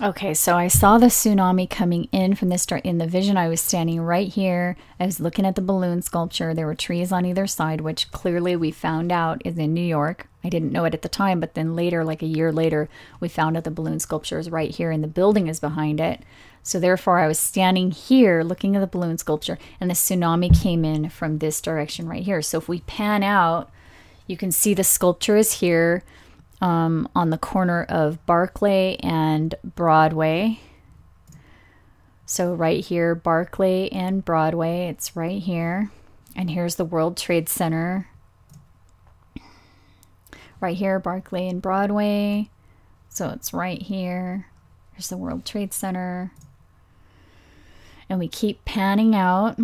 Okay, so I saw the tsunami coming in from this in the vision. I was standing right here. I was looking at the balloon sculpture. There were trees on either side, which clearly we found out is in New York. I didn't know it at the time, but then later, like a year later, we found out the balloon sculpture is right here and the building is behind it. So therefore, I was standing here looking at the balloon sculpture, and the tsunami came in from this direction right here. So if we pan out, you can see the sculpture is here. On the corner of Barclay and Broadway. So right here, Barclay and Broadway, it's right here. And here's the World Trade Center. Right here, Barclay and Broadway. So it's right here. Here's the World Trade Center. And we keep panning out.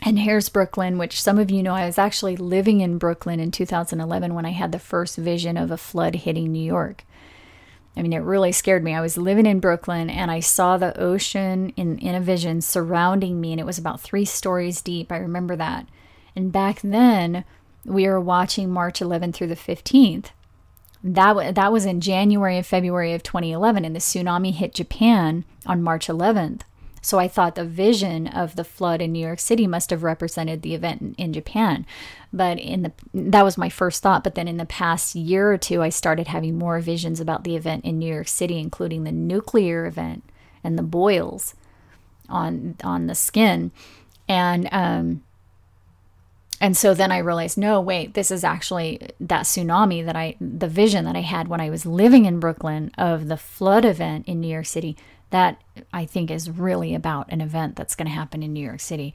And here's Brooklyn, which some of you know I was actually living in Brooklyn in 2011 when I had the first vision of a flood hitting New York. I mean, it really scared me. I was living in Brooklyn and I saw the ocean in a vision surrounding me, and it was about 3 stories deep. I remember that. And back then, we were watching March 11th through the 15th. That was in January and February of 2011, and the tsunami hit Japan on March 11th. So I thought the vision of the flood in New York City must have represented the event in Japan. But that was my first thought. But then in the past year or two, I started having more visions about the event in New York City, including the nuclear event and the boils on the skin. And so then I realized, no, wait, this is actually that tsunami the vision that I had when I was living in Brooklyn of the flood event in New York City. That I think is really about an event that's going to happen in New York City.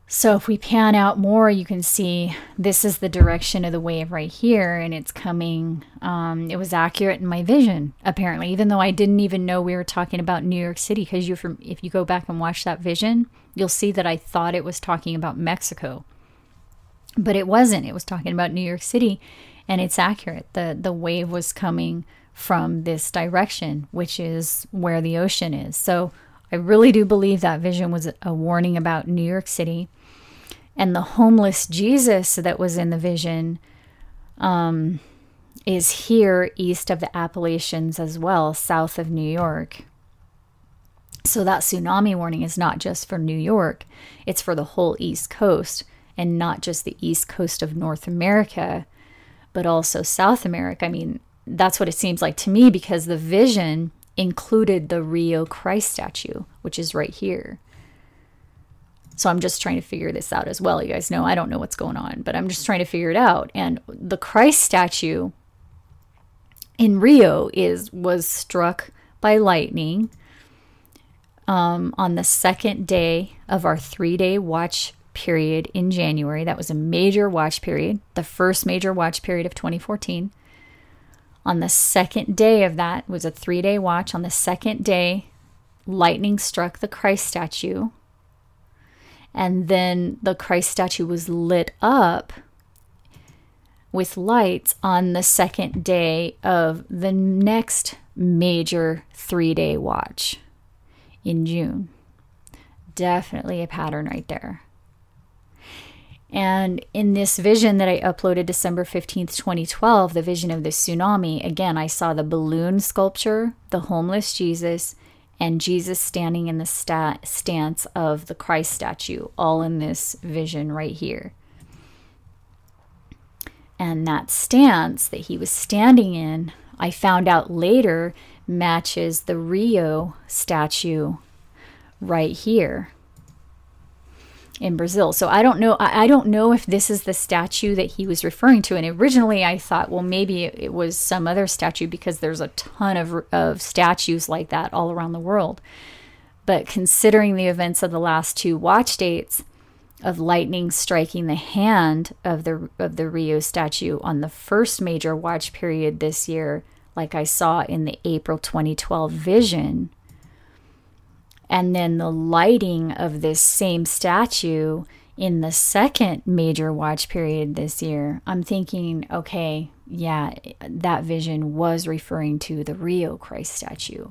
So if we pan out more, you can see this is the direction of the wave right here, and it's coming. It was accurate in my vision, apparently, even though I didn't even know we were talking about New York City, because if you go back and watch that vision, you'll see that I thought it was talking about Mexico. But it wasn't. It was talking about New York City, and it's accurate. The wave was coming from this direction, which is where the ocean is. So I really do believe that vision was a warning about New York City. And the homeless Jesus that was in the vision is here east of the Appalachians as well, south of New York. So that tsunami warning is not just for New York, it's for the whole East Coast, and not just the East Coast of North America, but also South America. I mean, that's what it seems like to me, because the vision included the Rio Christ statue, which is right here. So I'm just trying to figure this out as well. You guys know I don't know what's going on, but I'm just trying to figure it out. And the Christ statue in Rio was struck by lightning on the second day of our 3-day watch period in January. That was a major watch period, the first major watch period of 2014. On the second day of that, was a 3-day watch. On the second day, lightning struck the Christ statue. And then the Christ statue was lit up with lights on the second day of the next major 3-day watch in June. Definitely a pattern right there. And in this vision that I uploaded December 15th, 2012, the vision of the tsunami, again, I saw the balloon sculpture, the homeless Jesus, and Jesus standing in the stance of the Christ statue, all in this vision right here. And that stance that he was standing in, I found out later, matches the Rio statue right here in Brazil. So I don't know if this is the statue that he was referring to. And originally I thought, well, maybe it was some other statue, because there's a ton of statues like that all around the world. But considering the events of the last 2 watch dates of lightning striking the hand of the Rio statue on the first major watch period this year, like I saw in the April 2012 vision, and then the lighting of this same statue in the second major watch period this year, I'm thinking, okay, yeah, that vision was referring to the Rio Christ statue.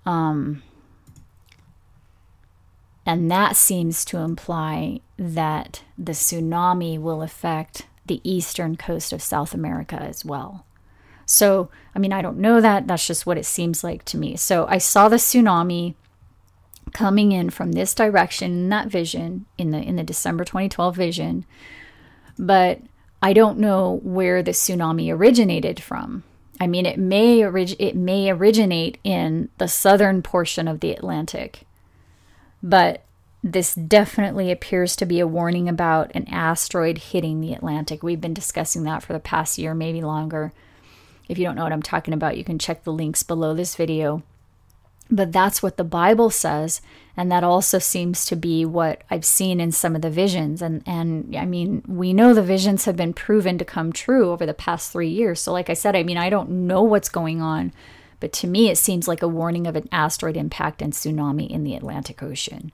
And that seems to imply that the tsunami will affect the eastern coast of South America as well. So, I mean, I don't know that. That's just what it seems like to me. So I saw the tsunami coming in from this direction in that vision, in the December 2012 vision. But I don't know where the tsunami originated from. I mean, it may originate in the southern portion of the Atlantic. But this definitely appears to be a warning about an asteroid hitting the Atlantic. We've been discussing that for the past year, maybe longer. If you don't know what I'm talking about, you can check the links below this video. But that's what the Bible says, and that also seems to be what I've seen in some of the visions. And I mean, we know the visions have been proven to come true over the past 3 years. So like I said, I mean, I don't know what's going on, but to me, it seems like a warning of an asteroid impact and tsunami in the Atlantic Ocean.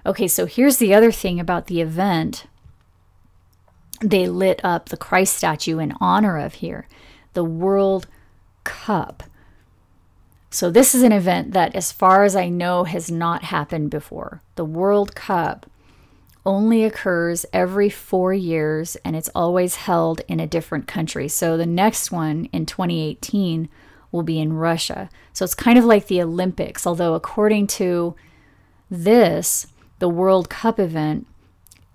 Okay, so here's the other thing about the event. They lit up the Christ statue in honor of here, the World Cup. So this is an event that, as far as I know, has not happened before. The World Cup only occurs every 4 years, and it's always held in a different country. So the next one in 2018 will be in Russia. So it's kind of like the Olympics, although according to this, the World Cup event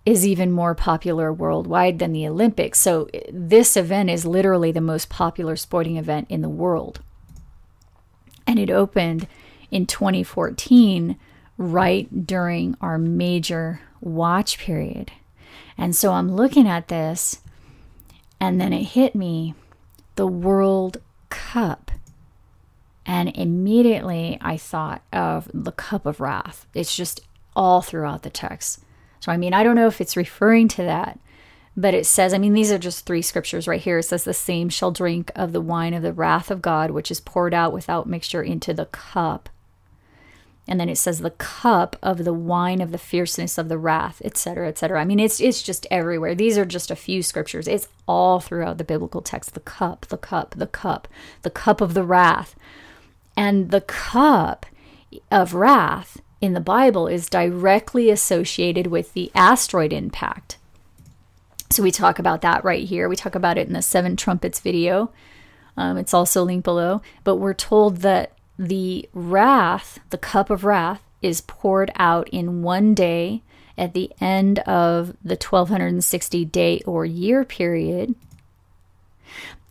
is even more popular worldwide than the Olympics. So this event is literally the most popular sporting event in the world. And it opened in 2014, right during our major watch period. And so I'm looking at this, and then it hit me, the World Cup. And immediately I thought of the cup of wrath. It's just all throughout the text. So, I mean, I don't know if it's referring to that, but it says, I mean, these are just 3 scriptures right here. It says, the same shall drink of the wine of the wrath of God, which is poured out without mixture into the cup. And then it says, the cup of the wine of the fierceness of the wrath, etc., etc. I mean, it's just everywhere. These are just a few scriptures. It's all throughout the biblical text. The cup, the cup, the cup, the cup of the wrath. And the cup of wrath in the Bible is directly associated with the asteroid impact. So we talk about that right here. We talk about it in the 7 Trumpets video. It's also linked below. But we're told that the wrath, the cup of wrath, is poured out in one day at the end of the 1260 day or year period.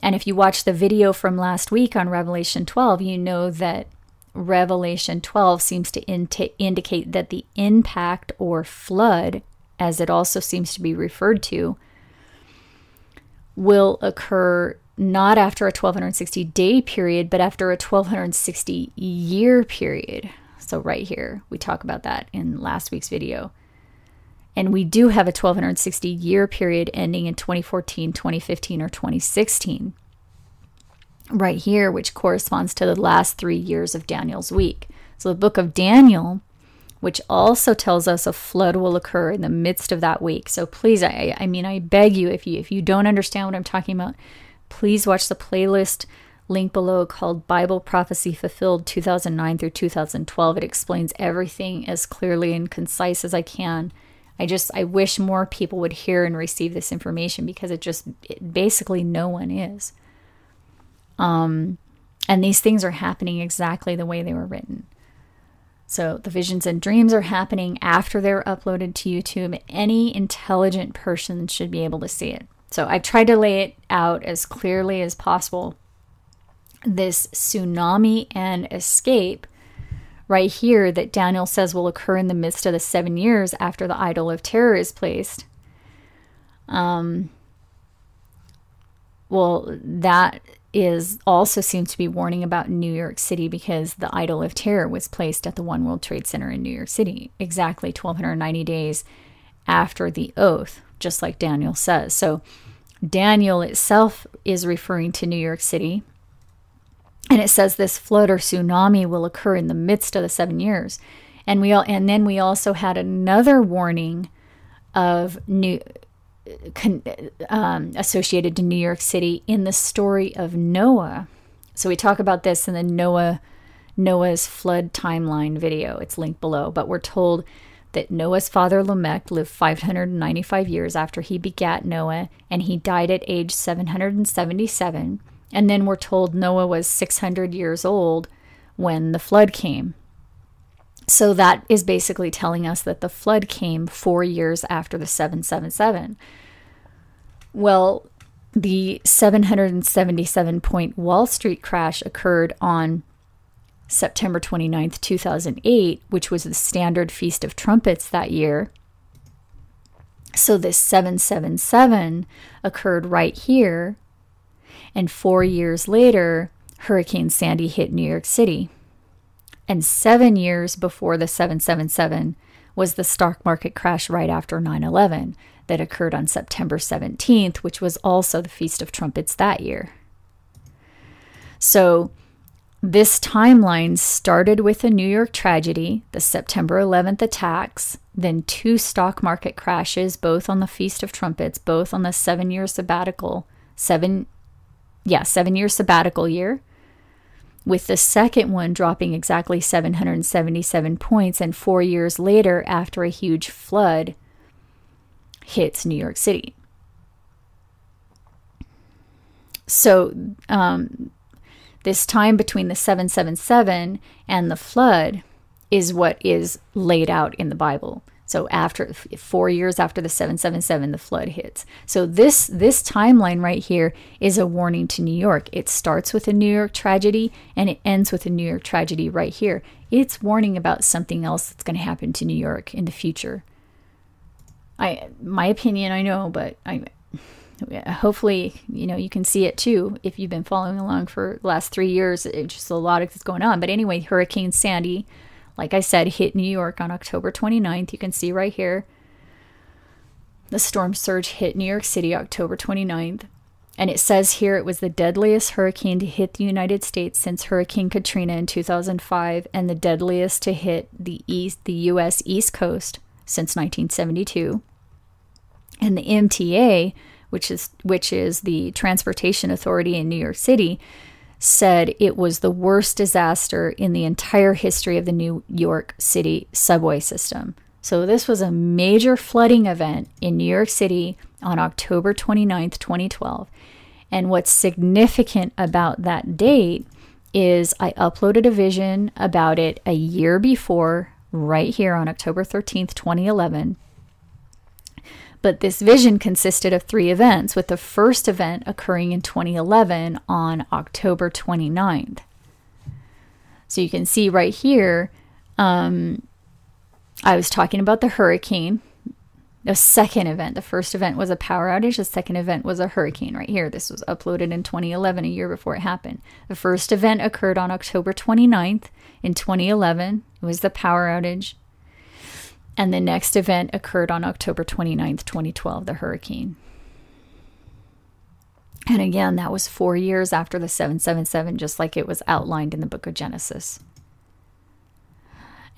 And if you watch the video from last week on Revelation 12, you know that Revelation 12 seems to indicate that the impact or flood, as it also seems to be referred to, will occur not after a 1260 day period, but after a 1260 year period. So right here, we talk about that in last week's video. And we do have a 1260 year period ending in 2014, 2015, or 2016. Right here, which corresponds to the last 3 years of Daniel's week. So the book of Daniel, which also tells us a flood will occur in the midst of that week. So please, I mean, I beg you, if you don't understand what I'm talking about, please watch the playlist link below called Bible Prophecy Fulfilled 2009 through 2012. It explains everything as clearly and concise as I can. I wish more people would hear and receive this information, because it basically no one is. And these things are happening exactly the way they were written. So the visions and dreams are happening after they're uploaded to YouTube. Any intelligent person should be able to see it. So I've tried to lay it out as clearly as possible. This tsunami and escape right here that Daniel says will occur in the midst of the 7 years after the idol of terror is placed. Well, that also seems to be warning about New York City, because the idol of terror was placed at the One World Trade Center in New York City exactly 1290 days after the oath, just like Daniel says. So Daniel itself is referring to New York City, and it says this flood or tsunami will occur in the midst of the 7 years. And then we also had another warning of associated to New York City in the story of Noah. So we talk about this in the Noah's flood timeline video. It's linked below. But we're told that Noah's father Lamech lived 595 years after he begat Noah, and he died at age 777. And then we're told Noah was 600 years old when the flood came. So that is basically telling us that the flood came 4 years after the 777. Well, the 777-point Wall Street crash occurred on September 29th, 2008, which was the standard Feast of Trumpets that year. So this 777 occurred right here, and 4 years later, Hurricane Sandy hit New York City. And 7 years before the 777 was the stock market crash right after 9/11 that occurred on September 17th, which was also the Feast of Trumpets that year. So this timeline started with a New York tragedy, the September 11th attacks, then 2 stock market crashes, both on the Feast of Trumpets, both on the 7-year sabbatical, 7-year sabbatical year, with the second one dropping exactly 777 points, and 4 years later, after a huge flood hits New York City. So this time between the 777 and the flood is what is laid out in the Bible. So after 4 years after the 777, the flood hits. So this timeline right here is a warning to New York. It starts with a New York tragedy and it ends with a New York tragedy right here. It's warning about something else that's going to happen to New York in the future. My opinion, I know, but hopefully, you can see it too if you've been following along for the last 3 years. It's just a lot is going on. But anyway, Hurricane Sandy, like I said, hit New York on October 29th. You can see right here. The storm surge hit New York City October 29th. And it says here it was the deadliest hurricane to hit the United States since Hurricane Katrina in 2005, and the deadliest to hit the U.S. East Coast since 1972. And the MTA, which is the Transportation Authority in New York City, said it was the worst disaster in the entire history of the New York City subway system. So this was a major flooding event in New York City on October 29th, 2012. And what's significant about that date is I uploaded a vision about it a year before, right here on October 13th, 2011. But this vision consisted of 3 events, with the first event occurring in 2011 on October 29th. So you can see right here, I was talking about the hurricane. The second event, the first event was a power outage. The second event was a hurricane right here. This was uploaded in 2011, a year before it happened. The first event occurred on October 29th in 2011. It was the power outage. And the next event occurred on October 29th, 2012, the hurricane. And again, that was 4 years after the 777, just like it was outlined in the book of Genesis.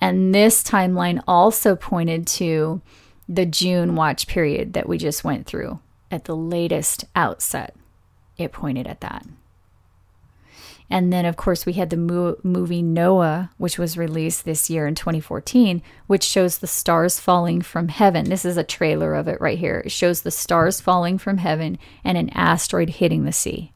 And this timeline also pointed to the June watch period that we just went through at the latest outset. It pointed at that. And then, of course, we had the movie Noah, which was released this year in 2014, which shows the stars falling from heaven. This is a trailer of it right here. It shows the stars falling from heaven and an asteroid hitting the sea.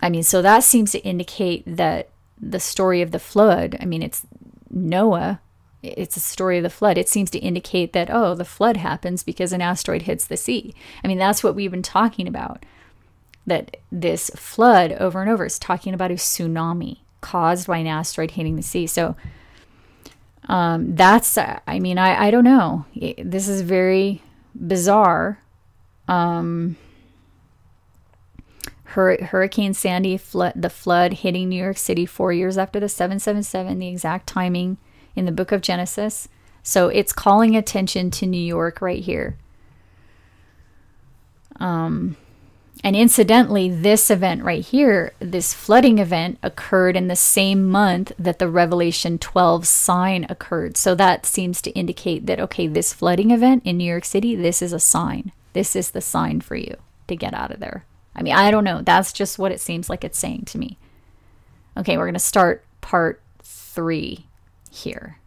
I mean, so that seems to indicate that the story of the flood, I mean, it's Noah, it's a story of the flood. It seems to indicate that, oh, the flood happens because an asteroid hits the sea. I mean, that's what we've been talking about. That this flood over and over is talking about a tsunami caused by an asteroid hitting the sea. So that's, I mean, I don't know. This is very bizarre. Hurricane Sandy, the flood hitting New York City 4 years after the 777, the exact timing in the book of Genesis. So it's calling attention to New York right here. And incidentally, this event right here, this flooding event, occurred in the same month that the Revelation 12 sign occurred. So that seems to indicate that, okay, this flooding event in New York City, this is a sign. This is the sign for you to get out of there. I mean, I don't know. That's just what it seems like it's saying to me. Okay, we're going to start part 3 here.